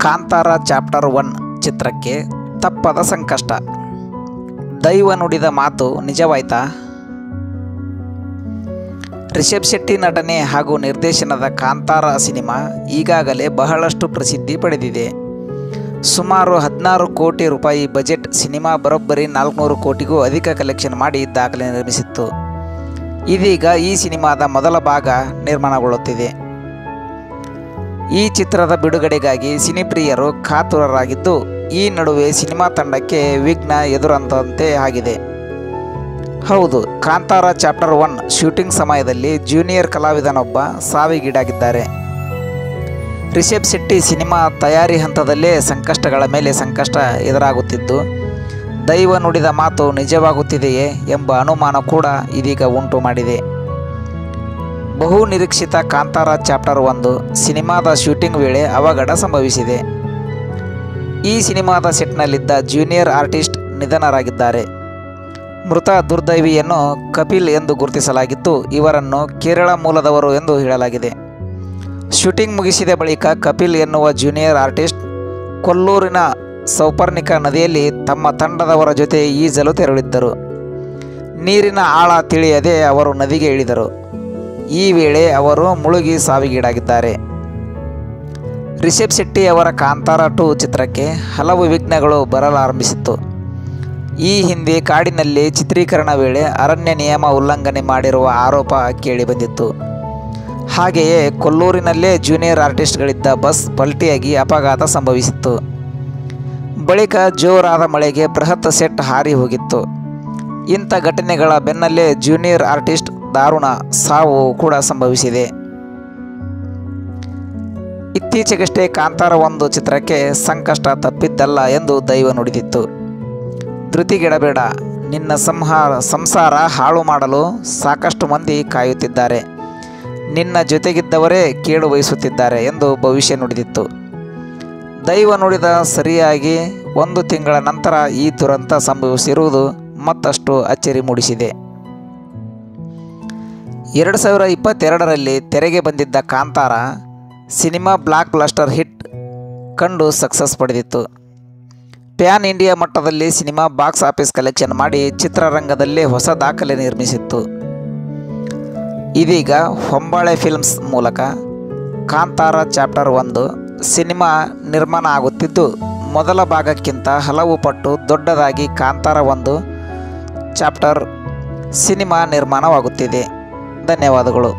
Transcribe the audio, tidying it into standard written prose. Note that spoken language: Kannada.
ಕಾಂತಾರ ಚಾಪ್ಟರ್ 1 ಚಿತ್ರಕ್ಕೆ ತಪ್ಪದ ಸಂಕಷ್ಟ. ದೈವ ನುಡಿದ ಮಾತು ನಿಜವಾಯ್ತಾ? ರಿಷಬ್ ಶೆಟ್ಟಿ ನಟನೆ ಹಾಗೂ ನಿರ್ದೇಶನದ ಕಾಂತಾರ ಸಿನಿಮಾ ಈಗಾಗಲೇ ಬಹಳಷ್ಟು ಪ್ರಸಿದ್ಧಿ ಪಡೆದಿದೆ. ಸುಮಾರು 16 ಕೋಟಿ ರೂಪಾಯಿ ಬಜೆಟ್ ಸಿನಿಮಾ ಬರೋಬ್ಬರಿ 400 ಕೋಟಿಗೂ ಅಧಿಕ ಕಲೆಕ್ಷನ್ ಮಾಡಿ ದಾಖಲೆ ನಿರ್ಮಿಸಿತ್ತು. ಇದೀಗ ಈ ಸಿನಿಮಾದ ಮೊದಲ ಭಾಗ ನಿರ್ಮಾಣಗೊಳ್ಳುತ್ತಿದೆ. ಈ ಚಿತ್ರದ ಬಿಡುಗಡೆಗಾಗಿ ಸಿನಿಪ್ರಿಯರು ಕಾತುರರಾಗಿದ್ದು, ಈ ನಡುವೆ ಸಿನಿಮಾ ತಂಡಕ್ಕೆ ವಿಘ್ನ ಎದುರಂದಂತೆ ಆಗಿದೆ. ಹೌದು, ಕಾಂತಾರ ಚಾಪ್ಟರ್ 1 ಶೂಟಿಂಗ್ ಸಮಯದಲ್ಲಿ ಜೂನಿಯರ್ ಕಲಾವಿದನೊಬ್ಬ ಸಾವಿಗೀಡಾಗಿದ್ದಾರೆ. ರಿಷಬ್ ಶೆಟ್ಟಿ ಸಿನಿಮಾ ತಯಾರಿ ಹಂತದಲ್ಲೇ ಸಂಕಷ್ಟಗಳ ಮೇಲೆ ಸಂಕಷ್ಟ ಎದುರಾಗುತ್ತಿದ್ದು, ದೈವ ನುಡಿದ ಮಾತು ನಿಜವಾಗುತ್ತಿದೆಯೇ ಎಂಬ ಅನುಮಾನ ಕೂಡ ಇದೀಗ ಉಂಟು ಮಾಡಿದೆ. ಬಹು ನಿರೀಕ್ಷಿತ ಕಾಂತಾರ ಚಾಪ್ಟರ್ 1 ಸಿನಿಮಾದ ಶೂಟಿಂಗ್ ವೇಳೆ ಅವಘಡ ಸಂಭವಿಸಿದೆ. ಈ ಸಿನಿಮಾದ ಸೆಟ್ನಲ್ಲಿದ್ದ ಜೂನಿಯರ್ ಆರ್ಟಿಸ್ಟ್ ನಿಧನರಾಗಿದ್ದಾರೆ. ಮೃತ ದುರ್ದೈವಿಯನ್ನು ಕಪಿಲ್ ಎಂದು ಗುರುತಿಸಲಾಗಿದ್ದು, ಇವರನ್ನು ಕೇರಳ ಮೂಲದವರು ಎಂದು ಹೇಳಲಾಗಿದೆ. ಶೂಟಿಂಗ್ ಮುಗಿಸಿದ ಬಳಿಕ ಕಪಿಲ್ ಎನ್ನುವ ಜೂನಿಯರ್ ಆರ್ಟಿಸ್ಟ್ ಕೊಲ್ಲೂರಿನ ಸೌಪರ್ಣಿಕ ನದಿಯಲ್ಲಿ ತಮ್ಮ ತಂಡದವರ ಜೊತೆ ಈಜಲು ತೆರಳಿದ್ದರು. ನೀರಿನ ಆಳ ತಿಳಿಯದೆ ಅವರು ನದಿಗೆ ಇಳಿದರು. ಈ ವೇಳೆ ಅವರು ಮುಳುಗಿ ಸಾವಿಗೀಡಾಗಿದ್ದಾರೆ. ರಿಷಬ್ ಶೆಟ್ಟಿ ಅವರ ಕಾಂತಾರ 2 ಚಿತ್ರಕ್ಕೆ ಹಲವು ವಿಘ್ನಗಳು ಬರಲಾರಂಭಿಸಿತ್ತು. ಈ ಹಿಂದೆ ಕಾಡಿನಲ್ಲಿ ಚಿತ್ರೀಕರಣ ವೇಳೆ ಅರಣ್ಯ ನಿಯಮ ಉಲ್ಲಂಘನೆ ಮಾಡಿರುವ ಆರೋಪ ಕೇಳಿಬಂದಿತ್ತು. ಹಾಗೆಯೇ ಕೊಲ್ಲೂರಿನಲ್ಲೇ ಜೂನಿಯರ್ ಆರ್ಟಿಸ್ಟ್ಗಳಿದ್ದ ಬಸ್ ಪಲ್ಟಿಯಾಗಿ ಅಪಘಾತ ಸಂಭವಿಸಿತ್ತು. ಬಳಿಕ ಜೋರಾದ ಮಳೆಗೆ ಬೃಹತ್ ಸೆಟ್ ಹಾರಿ ಹೋಗಿತ್ತು. ಇಂಥ ಘಟನೆಗಳ ಬೆನ್ನಲ್ಲೇ ಜೂನಿಯರ್ ಆರ್ಟಿಸ್ಟ್ ದಾರುಣ ಸಾವು ಕೂಡ ಸಂಭವಿಸಿದೆ. ಇತ್ತೀಚೆಗಷ್ಟೇ ಕಾಂತಾರ 1 ಚಿತ್ರಕ್ಕೆ ಸಂಕಷ್ಟ ತಪ್ಪಿದ್ದಲ್ಲ ಎಂದು ದೈವ ನುಡಿದಿತ್ತು. ಧೃತಿಗೆಡಬೇಡ, ನಿನ್ನ ಸಂಸಾರ ಹಾಳು ಮಾಡಲು ಸಾಕಷ್ಟು ಮಂದಿ ಕಾಯುತ್ತಿದ್ದಾರೆ, ನಿನ್ನ ಜೊತೆಗಿದ್ದವರೇ ಕೇಡು ಬಯಸುತ್ತಿದ್ದಾರೆ ಎಂದು ಭವಿಷ್ಯ ನುಡಿದಿತ್ತು. ದೈವ ನುಡಿದ ಸರಿಯಾಗಿ 1 ತಿಂಗಳ ನಂತರ ಈ ದುರಂತ ಸಂಭವಿಸಿರುವುದು ಮತ್ತಷ್ಟು ಅಚ್ಚರಿ ಮೂಡಿಸಿದೆ. 2022ರಲ್ಲಿ ತೆರೆಗೆ ಬಂದಿದ್ದ Kantara cinema block blaster hit ಕಂಡು ಸಕ್ಸಸ್ ಪಡೆದಿತ್ತು. ಪ್ಯಾನ್ ಇಂಡಿಯಾ ಮಟ್ಟದಲ್ಲಿ ಸಿನಿಮಾ ಬಾಕ್ಸ್ ಆಫೀಸ್ ಕಲೆಕ್ಷನ್ ಮಾಡಿ ಚಿತ್ರರಂಗದಲ್ಲೇ ಹೊಸ ದಾಖಲೆ ನಿರ್ಮಿಸಿತ್ತು. ಇದೀಗ ಹೊಂಬಾಳೆ ಫಿಲ್ಮ್ಸ್ ಮೂಲಕ ಕಾಂತಾರ ಚಾಪ್ಟರ್ 1 ಸಿನಿಮಾ ನಿರ್ಮಾಣ ಆಗುತ್ತಿದ್ದು, ಮೊದಲ ಭಾಗಕ್ಕಿಂತ ಹಲವು ಪಟ್ಟು ದೊಡ್ಡದಾಗಿ ಕಾಂತಾರ 1 ಚಾಪ್ಟರ್ ಸಿನಿಮಾ ನಿರ್ಮಾಣವಾಗುತ್ತಿದೆ. ಧನ್ಯವಾದಗಳು.